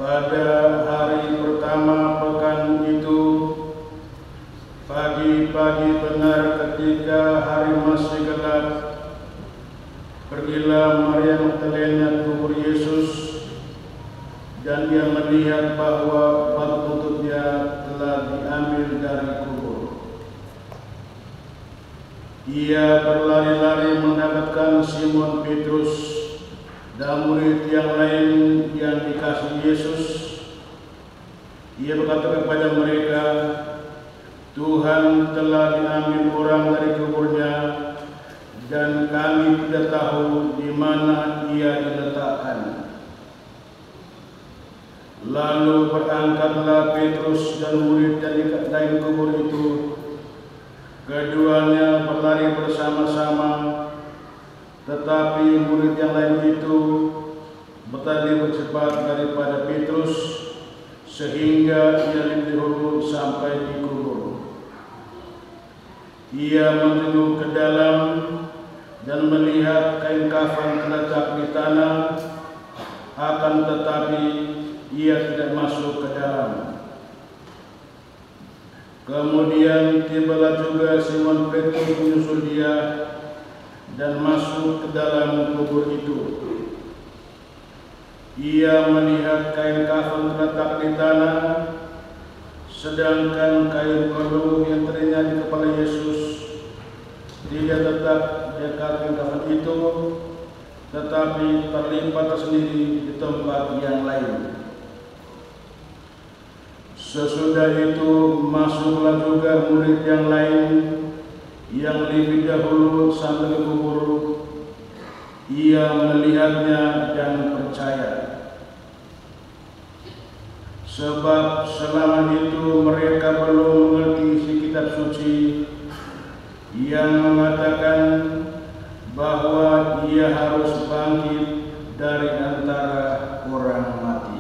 Pada hari pertama pekan itu, pagi-pagi benar ketika hari masih gelap, pergilah Maria Magdalena ke kubur Yesus, dan dia melihat bahwa batu tutupnya telah diambil dari kubur. Ia berlari-lari mendapatkan Simon Petrus dan murid yang lain yang dikasihi Yesus. Ia berkata kepada mereka, Tuhan telah diambil orang dari kuburnya, dan kami tidak tahu di mana ia diletakkan. Lalu berangkatlah Petrus dan murid yang lain kubur itu. Keduanya berlari bersama-sama, tetapi murid yang lain itu berlari lebih cepat daripada Petrus, sehingga ia lebih dahulu sampai di kubur. Ia menengok ke dalam dan melihat kain kafan terletak di tanah, akan tetapi ia tidak masuk ke dalam. Kemudian tibalah juga Simon Petrus menyusul dia dan masuk ke dalam kubur itu. Ia melihat kain kafan terletak di tanah, sedangkan kain perlu yang teringat di kepala Yesus tidak tetap dekat kain kafan itu, tetapi terlipat tersendiri di tempat yang lain. Sesudah itu masuklah juga murid yang lain yang lebih dahulu sampai ke kubur. Ia melihatnya dan percaya, sebab selama itu mereka belum mengerti isi kitab suci yang mengatakan bahwa ia harus bangkit dari antara orang mati.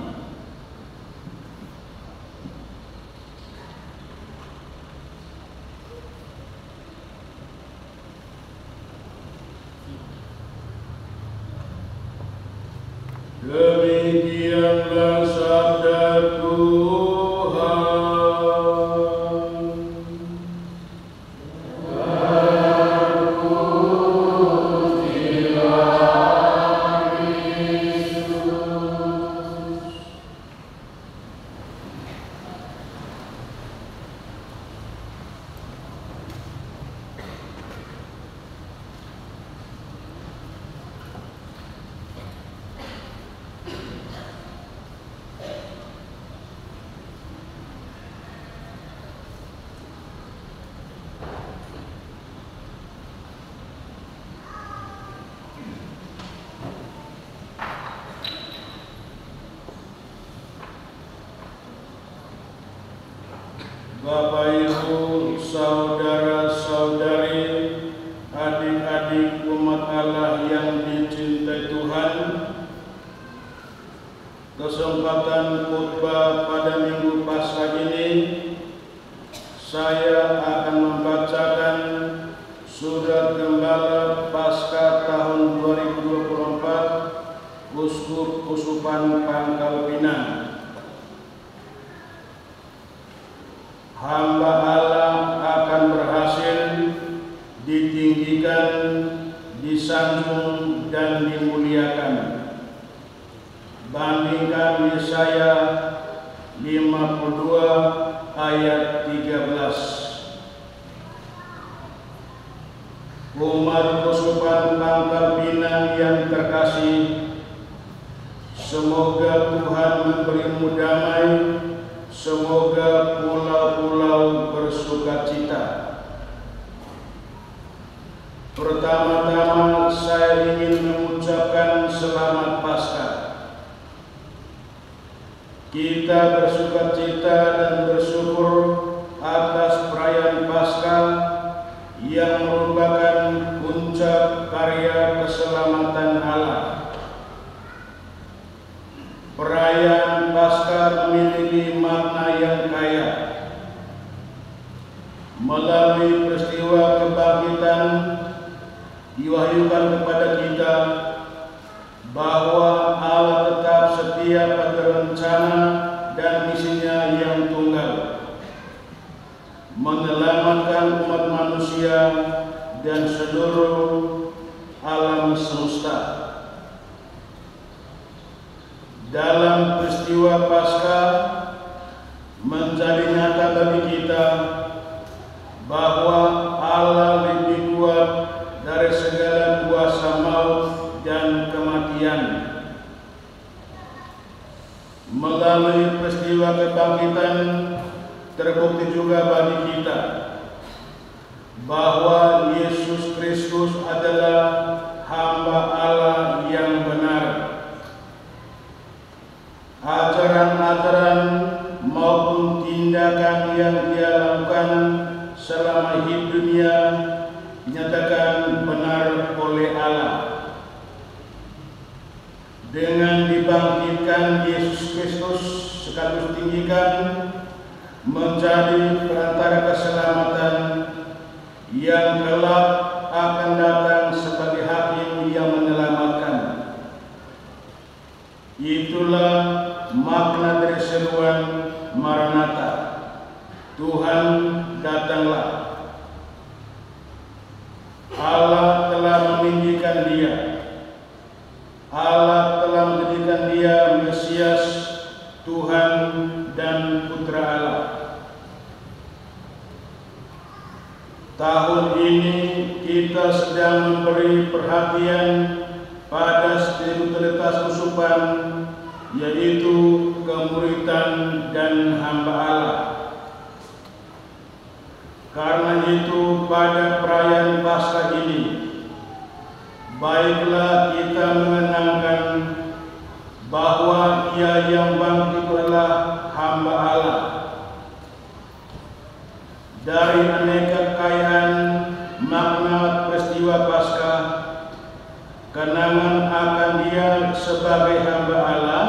Demikianlah sabda Tuhan. Terpujilah Bapak, Ibu, saudara-saudari, adik-adik umat Allah yang dicintai Tuhan, kesempatan khotbah pada Minggu Paskah ini saya akan membacakan Surat Gembala Paskah tahun 2024 Uskup Kusupan Pangkal Pinang. Hamba Allah akan berhasil ditinggikan, disanjung dan dimuliakan. Bandingkan Yesaya 52 ayat 13. Umat Kusupan Pangkal Pinang yang terkasih, semoga Tuhan memberimu damai, semoga pulau-pulau bersukacita. Pertama-tama saya ingin mengucapkan selamat Paskah. Kita bersukacita dan bersyukur atas perayaan Paskah yang merupakan puncak karya keselamatan Allah. Perayaan Paskah memiliki makna yang kaya. Melalui peristiwa kebangkitan diwahyukan kepada kita bahwa Allah tetap setia pada rencana dan misinya yang tunggal, menyelamatkan umat manusia dan seluruh alam semesta. Dalam peristiwa Paskah menjadi nyata bagi kita bahwa Allah lebih kuat dari segala kuasa maut dan kematian. Melalui peristiwa kebangkitan terbukti juga bagi kita bahwa Yesus Kristus adalah hamba Allah yang benar. Ajaran-ajaran maupun tindakan yang Dia lakukan selama hidup dunia dinyatakan benar oleh Allah. Dengan dibangkitkan Yesus Kristus sekaligus tinggikan menjadi perantara keselamatan yang kelak akan datang sebagai hakim yang menyelamatkan. Itulah makna dari seruan Maranatha, Tuhan datanglah. Allah telah meninggikan Dia. Allah telah menjadikan Dia Mesias, Tuhan dan Putra Allah. Tahun ini kita sedang memberi perhatian pada spiritualitas kusupan, yaitu kemuritan dan hamba Allah. Karena itu pada perayaan Paskah ini, baiklah kita mengenangkan bahwa Ia yang bangkit adalah hamba Allah. Dari aneka kekayaan makna peristiwa Paskah, kenangan akan Dia sebagai hamba Allah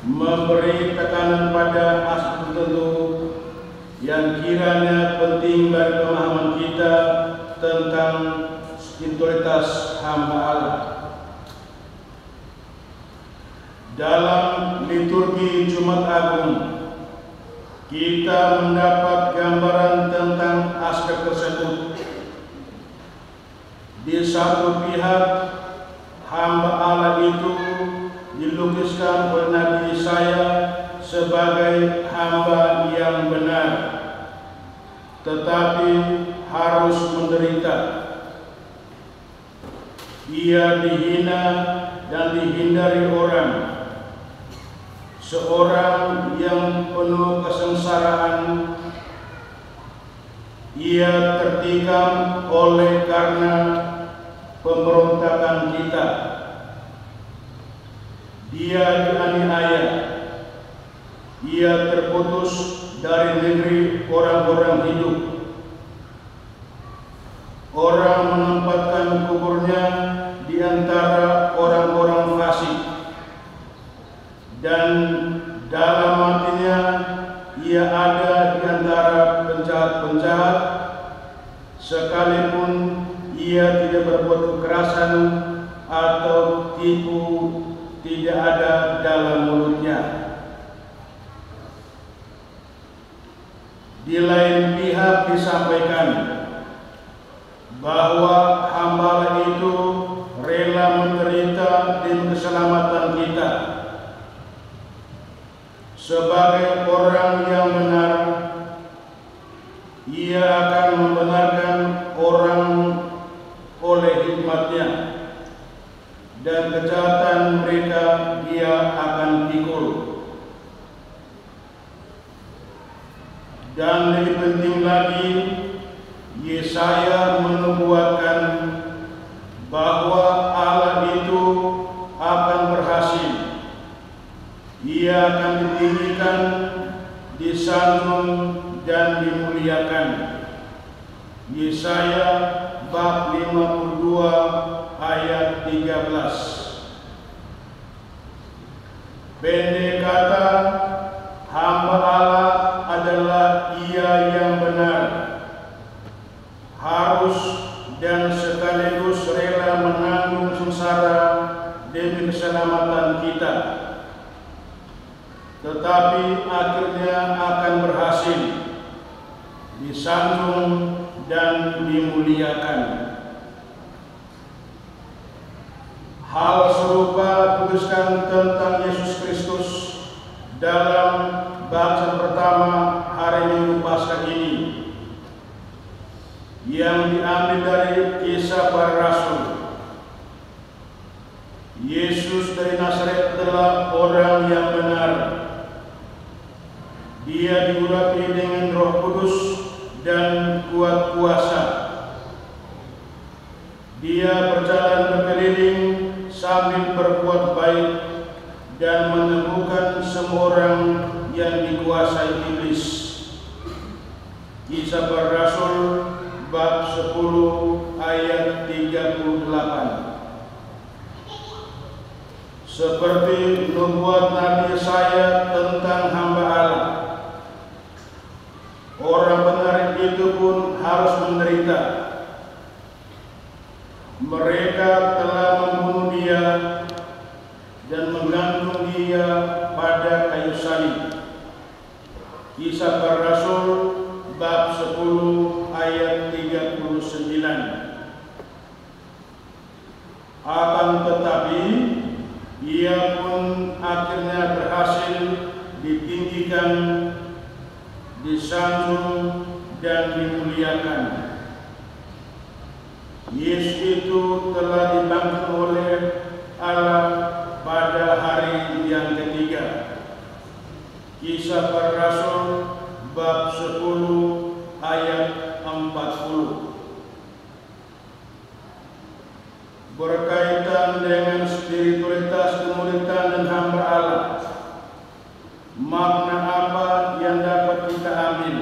memberi tekanan pada aspek tertentu yang kiranya penting bagi pemahaman kita tentang spiritualitas hamba Allah. Dalam liturgi Jumat Agung, kita mendapat gambaran tentang aspek tersebut. Di satu pihak, hamba Allah itu dilukiskan oleh Nabi Yesaya sebagai hamba yang benar, tetapi harus menderita. Ia dihina dan dihindari orang, seorang yang penuh kesengsaraan. Ia tertikam oleh karena pemberontakan kita. Dia dianiaya, ia terputus dari negeri orang-orang hidup. Orang menempatkan kuburnya di antara orang-orang fasik, dan dalam hatinya ia ada di antara penjahat-penjahat, sekalipun ia tidak berbuat kekerasan atau tipu tidak ada dalam mulutnya. Di lain pihak disampaikan bahwa hamba itu rela menderita demi keselamatan kita. Sebagai orang yang benar, ia akan membenarkan orang oleh hikmatnya, dan kejahatan mereka dia akan pikul. Dan lebih penting lagi, Yesaya menubuatkan bahwa Allah itu akan berhasil. Ia akan ditinggikan, disanjung, dan dimuliakan. Yesaya bab 52 ayat 13. Pendek kata, hamba Allah adalah ia yang benar, harus dan sekaligus rela menanggung sengsara demi keselamatan kita, tetapi akhirnya akan berhasil, disanjung dan dimuliakan. Hal serupa tuliskan tentang Yesus Kristus dalam bacaan pertama hari Minggu Paskah ini, yang diambil dari Kisah Para Rasul. Yesus dari Nazaret adalah orang yang benar. Dia diurapi dengan Roh Kudus dan kuat kuasa. Dia berjalan berkeliling sambil berbuat baik dan menemukan semua orang yang dikuasai iblis. Kisah Para Rasul bab 10 ayat 38. Seperti nubuat Nabi Yesaya tentang hamba Allah, orang benar itu pun harus menderita. Mereka telah membunuh dia dan menggantung dia pada kayu salib. Kisah Para Rasul bab 10 ayat 39. Akan tetapi ia pun akhirnya berhasil ditinggikan, disanjung, dan dimuliakan. Yesus itu telah dibangkitkan oleh Allah pada hari yang ketiga. Kisah Para Rasul bab 10 ayat 40. Berkaitan dengan spiritualitas kemuliaan dan hamba Allah, makna apa yang dapat kita ambil?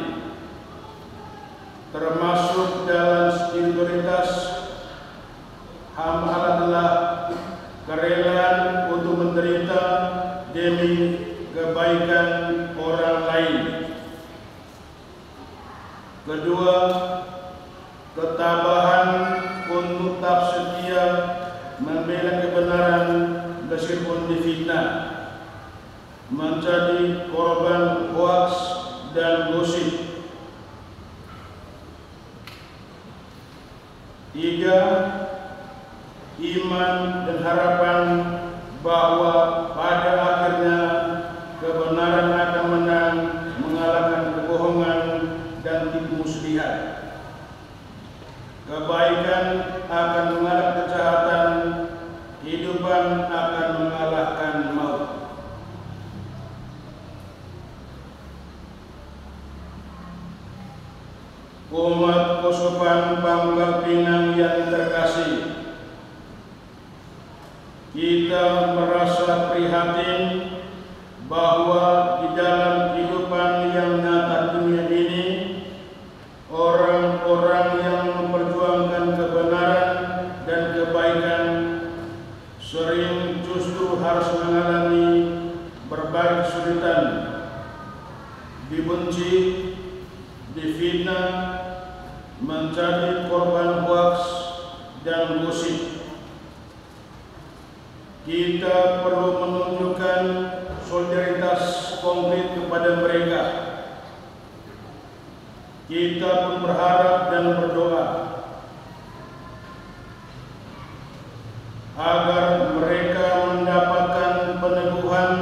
Termasuk dalam spiritualitas hamba Allah adalah kerelaan untuk menderita demi kebaikan orang lain. Kedua, ketabahan untuk tetap setia membela kebenaran meskipun difitnah, menjadi korban hoaks dan gosip. Tiga, iman dan harapan bahwa pada akhirnya kebenaran akan menang, mengalahkan kebohongan dan tipu muslihat. Kebaikan akan mengalahkan kejahatan, kehidupan akan mengalahkan maut. Umat Keuskupan Pangkal Pinang yang terkasih, kita merasa prihatin bahwa di dalam dibenci, difitnah, menjadi korban hoaks dan gosip. Kita perlu menunjukkan solidaritas konkret kepada mereka. Kita pun berharap dan berdoa agar mereka mendapatkan peneguhan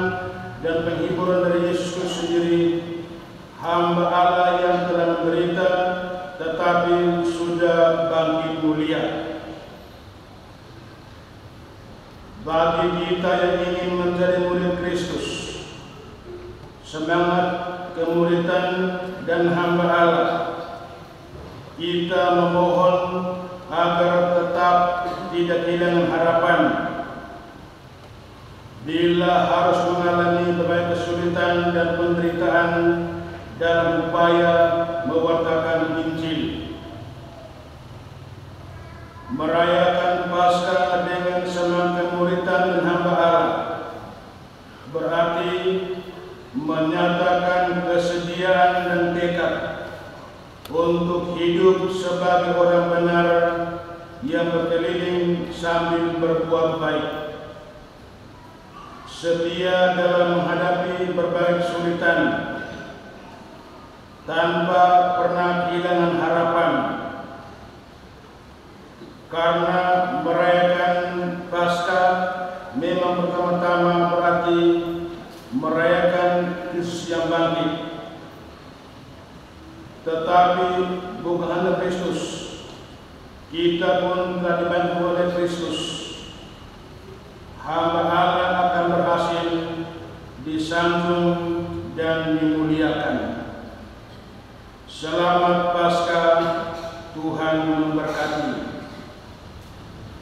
dan penghiburan dari Yesus Kristus sendiri, hamba Allah yang telah menderita tetapi sudah bangkit mulia. Bagi kita yang ingin menjadi murid Kristus, semangat kemuridan dan hamba Allah, kita memohon agar tetap tidak kehilangan harapan bila harus mengalami berbagai kesulitan dan penderitaan dalam upaya mewartakan Injil. Merayakan Paskah dengan semangat kemuridan dan hamba Allah berarti menyatakan kesediaan dan tekad untuk hidup sebagai orang benar yang berkeliling sambil berbuat baik, setia dalam menghadapi berbagai kesulitan tanpa pernah kehilangan harapan. Karena merayakan Paskah memang pertama-tama berarti merayakan Kristus yang bangkit, tetapi bukan hanya Kristus, kita pun telah dibantu oleh Kristus. Hamba Allah akan berhasil disanjung dan dimuliakan. Selamat Paskah, Tuhan memberkati.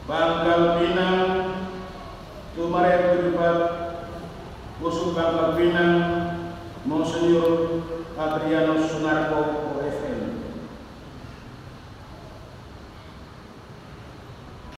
Bangkal Pinang, Tumaret Beripat, Usuk Bangkal Pinang, Monsinyur Adrianus Sunarko,